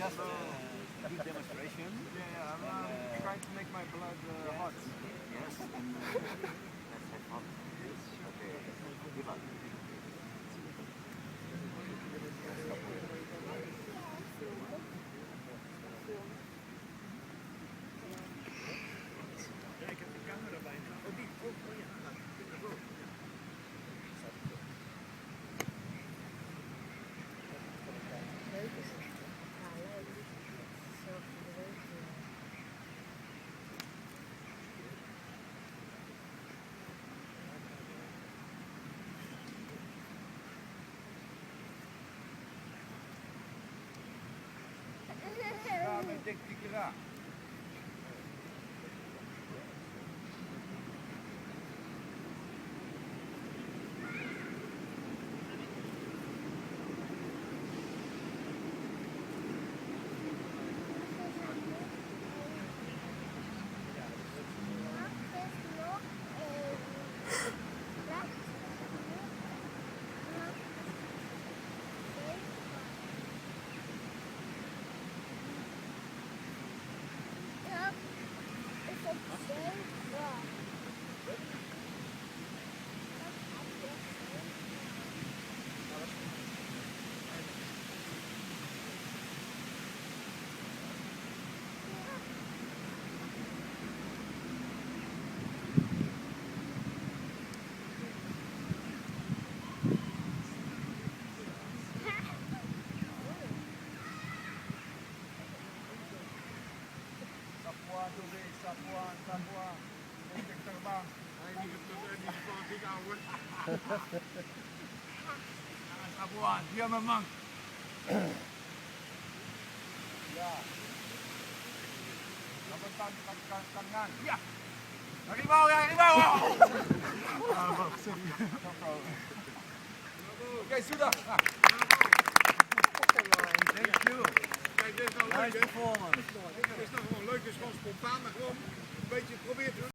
just a big demonstration. Yeah, I'm trying to make my blood hot. Yes, and let's have fun. Okay, good luck. Ja, ik heb de camera bijna. Oh, die. Oh ja. Ja, met dik tikera. Sapuan. Untuk terbang. Die gewoon dik ouwe. Sapuan, dia memang. Ya. Lepas tangan. Ya. Harimau ya, harimau. Oké, sudah. Thank you. Kijk, dit is nou leuk, Nice hè? performance. Dit is nou gewoon leuk, het is gewoon spontaan, maar gewoon een beetje proberen te doen.